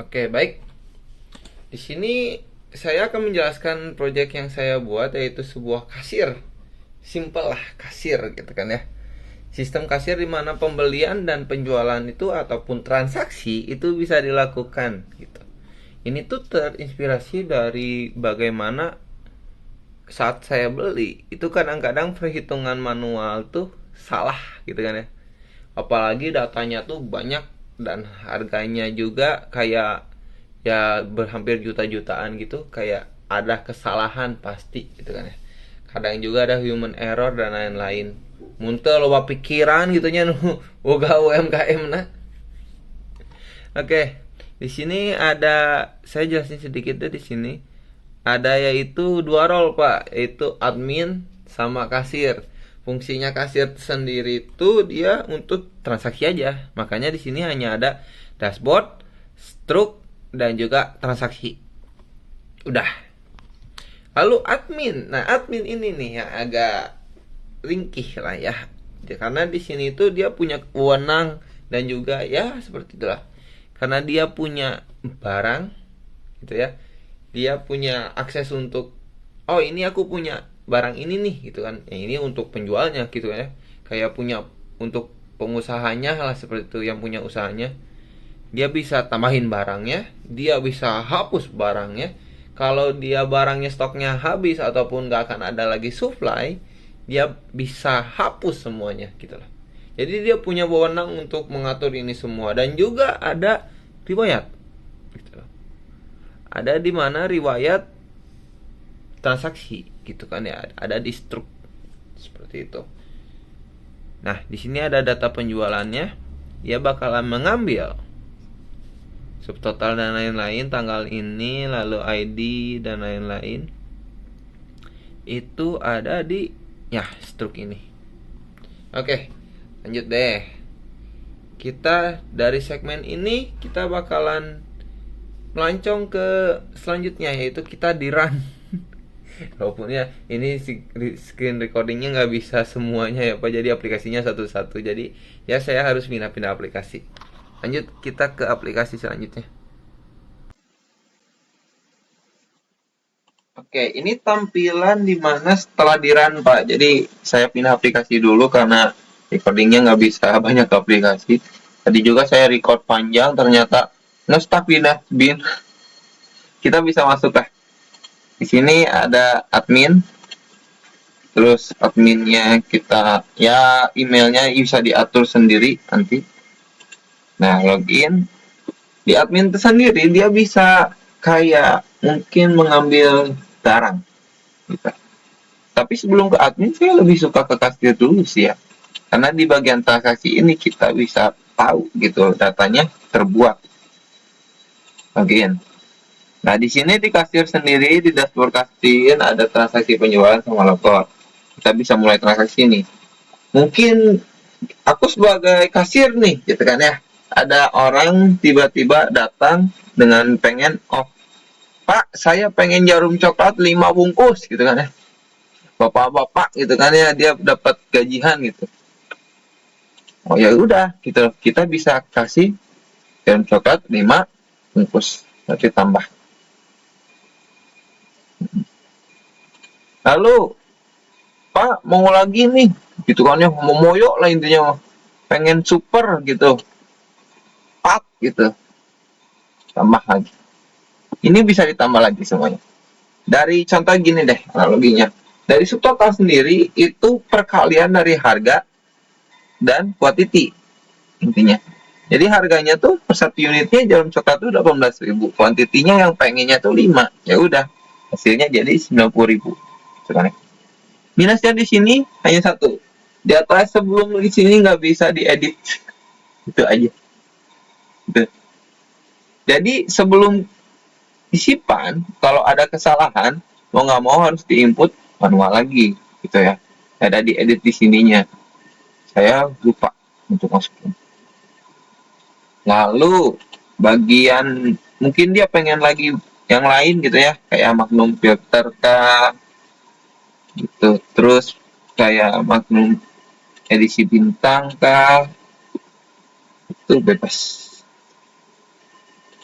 Oke, baik. Di sini saya akan menjelaskan proyek yang saya buat, yaitu sebuah kasir. Simple lah, kasir gitu kan ya. Sistem kasir di mana pembelian dan penjualan itu ataupun transaksi itu bisa dilakukan gitu. Ini tuh terinspirasi dari bagaimana saat saya beli itu kadang-kadang perhitungan manual tuh salah gitu kan ya. Apalagi datanya tuh banyak dan harganya juga kayak ya berhampir juta-jutaan gitu, kayak ada kesalahan pasti gitu kan ya. Kadang juga ada human error dan lain-lain. Muntah loba pikiran gitunya nu boga UMKM nah. Oke, di sini ada, saya jelasin sedikit deh di sini. Ada yaitu dua role Pak, yaitu admin sama kasir. Fungsinya kasir sendiri itu dia untuk transaksi aja. Makanya di sini hanya ada dashboard, stroke dan juga transaksi. Udah. Lalu admin. Nah, admin ini nih yang agak ringkih lah ya. Karena di sini tuh dia punya wewenang dan juga ya seperti itulah. Karena dia punya barang gitu ya. Dia punya akses untuk, oh ini aku punya barang ini nih gitu kan. Ya, ini untuk penjualnya gitu ya. Kayak punya untuk pengusahanya lah seperti itu, yang punya usahanya. Dia bisa tambahin barangnya, dia bisa hapus barangnya. Kalau dia barangnya stoknya habis ataupun gak akan ada lagi supply, dia bisa hapus semuanya gitu lah. Jadi dia punya wewenang untuk mengatur ini semua. Dan juga ada riwayat gitu. Ada di mana riwayat transaksi gitu kan ya, ada di struk seperti itu. Nah, di sini ada data penjualannya. Dia bakalan mengambil subtotal dan lain-lain, tanggal ini, lalu ID dan lain-lain. Itu ada di ya struk ini. Oke, lanjut deh. Kita dari segmen ini kita bakalan melancong ke selanjutnya, yaitu kita di run. Walaupun ya ini screen recordingnya nggak bisa semuanya ya Pak, jadi aplikasinya satu-satu, jadi ya saya harus pindah-pindah aplikasi. Lanjut kita ke aplikasi selanjutnya. Oke, ini tampilan dimana setelah di run Pak. Jadi saya pindah aplikasi dulu karena recordingnya nggak bisa banyak aplikasi. Tadi juga saya record panjang, ternyata nge-stuck pindah bin. Kita bisa masuk lah. Di sini ada admin, terus adminnya kita ya emailnya bisa diatur sendiri nanti. Nah, login di admin itu sendiri dia bisa kayak mungkin mengambil barang gitu. Tapi sebelum ke admin saya lebih suka ke kasir dulu sih ya, karena di bagian transaksi ini kita bisa tahu gitu datanya terbuat. Login. Nah, di sini di kasir sendiri, di dashboard kasir ada transaksi penjualan sama lapor. Kita bisa mulai transaksi nih. Mungkin aku sebagai kasir nih, gitu kan ya. Ada orang tiba-tiba datang dengan pengen, oh, Pak, saya pengen jarum coklat 5 bungkus, gitu kan ya. Bapak-bapak, gitu kan ya, dia dapat gajian gitu. Oh ya udah, kita bisa kasih jarum coklat 5 bungkus, nanti tambah. Lalu Pak mau lagi nih gitu kan ya, mau moyo lah intinya, pengen super gitu, pat gitu, tambah lagi. Ini bisa ditambah lagi semuanya. Dari contoh gini deh analoginya, dari subtotal sendiri itu perkalian dari harga dan quantity intinya. Jadi harganya tuh per satu unitnya jarum coklat tuh 18.000, kuantitinya yang pengennya tuh 5, ya udah hasilnya jadi 90.000. Sekarang minusnya di sini hanya satu, di atas sebelum di sini nggak bisa diedit, itu aja gitu. Jadi sebelum disimpan kalau ada kesalahan mau nggak mau harus diinput manual lagi gitu ya, ada diedit di sininya, saya lupa untuk masukin. Lalu bagian mungkin dia pengen lagi yang lain gitu ya, kayak Magnum filter kah gitu, terus kayak Magnum edisi bintang kah, itu bebas.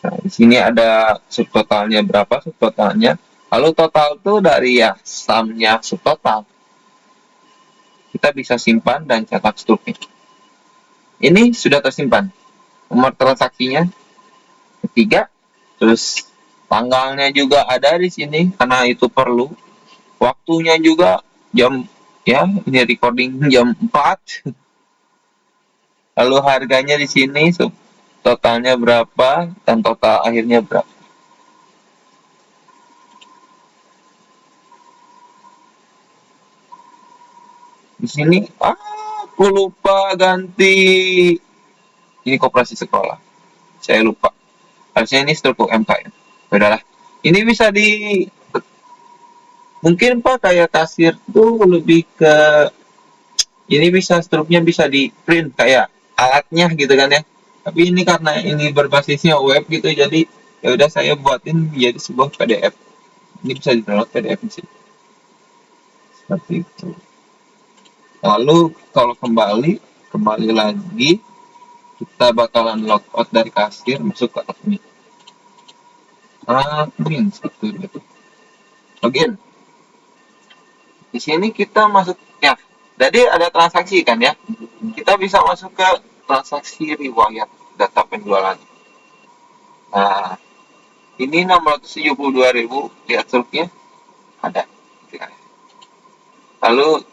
Nah, di sini ada subtotalnya berapa, subtotalnya. Lalu total tuh dari ya sumnya subtotal. Kita bisa simpan dan cetak struknya. Ini sudah tersimpan. Nomor transaksinya ketiga, terus tanggalnya juga ada di sini karena itu perlu. Waktunya juga jam ya, ini recording jam 4. Lalu harganya di sini totalnya berapa dan total akhirnya berapa. Di sini aku lupa ganti. Ini koperasi sekolah. Saya lupa. Harusnya ini struktur UMKM. Udahlah. Ini bisa di mungkin Pak kayak kasir tuh lebih ke ini bisa struknya bisa di print kayak alatnya gitu kan ya. Tapi ini karena ini berbasisnya web gitu jadi ya udah saya buatin jadi sebuah PDF. Ini bisa di-download PDF sih. Seperti itu. Lalu kalau kembali lagi kita bakalan logout dari kasir masuk ke admin seperti itu. Login. Di sini kita masuk ya. Jadi ada transaksi kan ya. Kita bisa masuk ke transaksi riwayat data penjualan. Nah, ini 672.000 lihat struknya ada. Lalu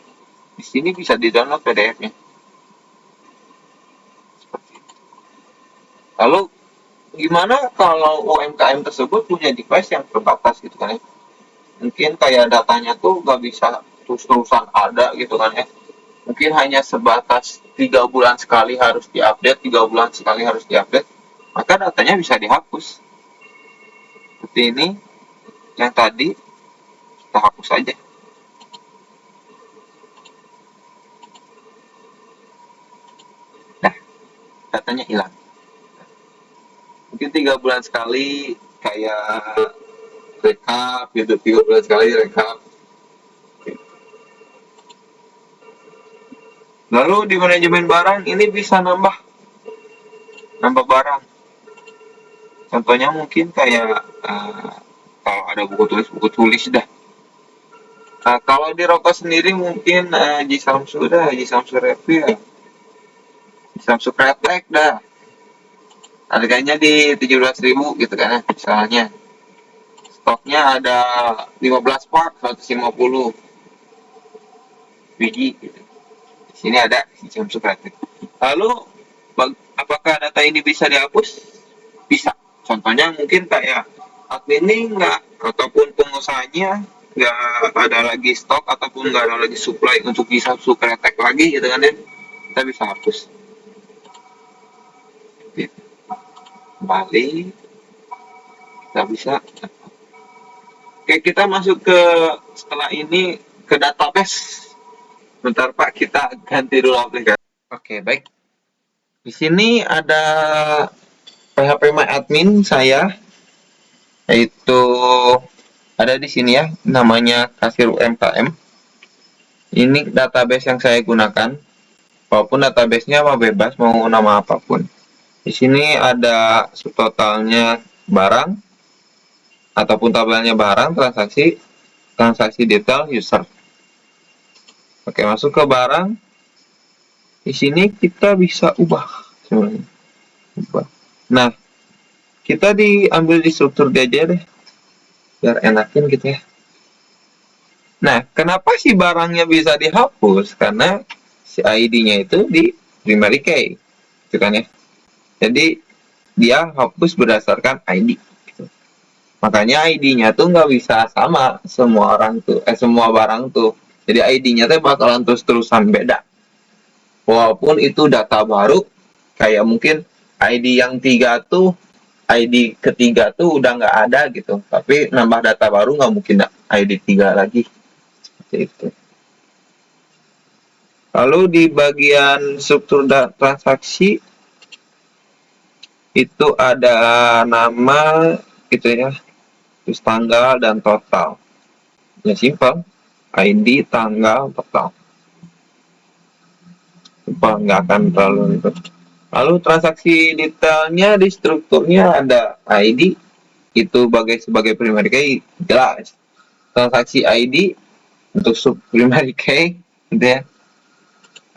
di sini bisa di-download PDF-nya. Lalu gimana kalau UMKM tersebut punya device yang terbatas gitu kan ya? Mungkin kayak datanya tuh nggak bisa terus-terusan ada gitu kan ya? Mungkin hanya sebatas 3 bulan sekali harus diupdate, 3 bulan sekali harus diupdate, maka datanya bisa dihapus. Seperti ini, yang tadi kita hapus saja. Nah, datanya hilang. Mungkin 3 bulan sekali kayak rekap gitu, 3 bulan sekali rekap. Lalu di manajemen barang ini bisa nambah barang. Contohnya mungkin kayak kalau ada buku tulis dah. Kalau di rokok sendiri mungkin Haji Samsu Review ya. Samsu Kretek dah. Harganya di 17.000 gitu kan ya, misalnya. Stoknya ada 15 pak, 150 biji gitu. Di sini ada Samsu Kretek. Lalu apakah data ini bisa dihapus? Bisa. Contohnya mungkin kayak admin ini nggak ataupun pengusahanya nggak ada lagi stok ataupun nggak ada lagi supply untuk bisa Kretek lagi gitu kan ya, kita bisa hapus. Kembali kita bisa. Oke, kita masuk ke setelah ini ke database. Bentar Pak, kita ganti dulu aplikasi. Oke, baik. Di sini ada PHP My Admin saya, yaitu ada di sini ya, namanya Kasir UMKM. Ini database yang saya gunakan. Walaupun database-nya mau bebas, mau nama apapun. Di sini ada subtotalnya barang ataupun tabelnya barang, transaksi detail user. Oke, masuk ke barang. Di sini kita bisa ubah sebenarnya. Nah, kita diambil di struktur dia aja deh, biar enakin gitu ya. Nah, kenapa sih barangnya bisa dihapus? Karena si ID-nya itu di primary key, gitu kan ya. Jadi dia hapus berdasarkan ID. Gitu. Makanya ID-nya tuh nggak bisa sama semua orang tuh, semua barang tuh. Jadi ID-nya tuh bakalan terus-terusan beda. Walaupun itu data baru, kayak mungkin ID yang 3 tuh, ID ketiga tuh udah nggak ada gitu. Tapi nambah data baru nggak mungkin ID 3 lagi. Seperti itu. Lalu di bagian struktur transaksi, itu ada nama gitu ya, terus tanggal dan total. Ya simpel, ID, tanggal, total. Simpel, nggak akan terlalu ribet. Lalu transaksi detailnya di strukturnya ada ID itu sebagai primary key jelas. Transaksi ID untuk sub primary key gitu ya.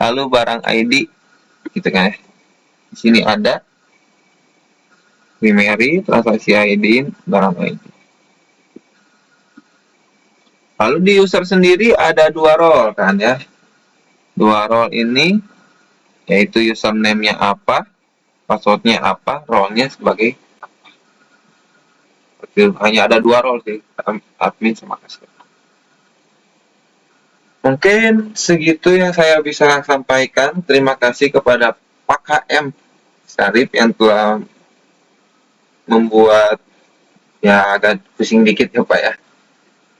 Lalu barang ID gitu kan. Di sini ada primary, transaksi ID, barang ID. Lalu di user sendiri ada dua role kan ya. Dua role ini yaitu username-nya apa, password-nya apa, role-nya sebagai hanya ada dua role sih, admin sama kasir. Mungkin segitu yang saya bisa sampaikan. Terima kasih kepada Pak KM Sarip yang telah membuat ya agak pusing dikit ya Pak ya.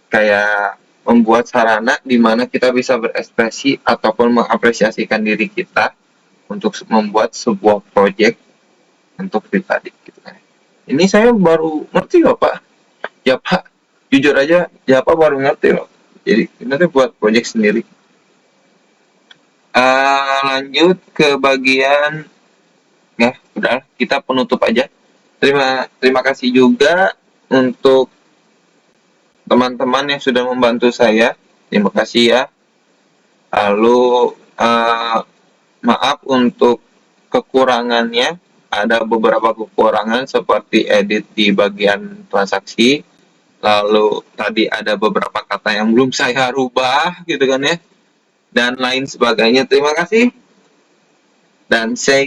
Kayak membuat sarana di mana kita bisa berekspresi ataupun mengapresiasikan diri kita untuk membuat sebuah proyek untuk pribadi gitu kan. Ini saya baru ngerti loh Pak. Ya Pak, jujur aja ya Pak baru ngerti loh. Jadi kita buat proyek sendiri. Lanjut ke bagian ya udah kita penutup aja. Terima kasih juga untuk teman-teman yang sudah membantu saya. Terima kasih ya. Lalu maaf untuk kekurangannya. Ada beberapa kekurangan seperti edit di bagian transaksi. Lalu tadi ada beberapa kata yang belum saya rubah gitu kan ya. Dan lain sebagainya. Terima kasih. Dan saya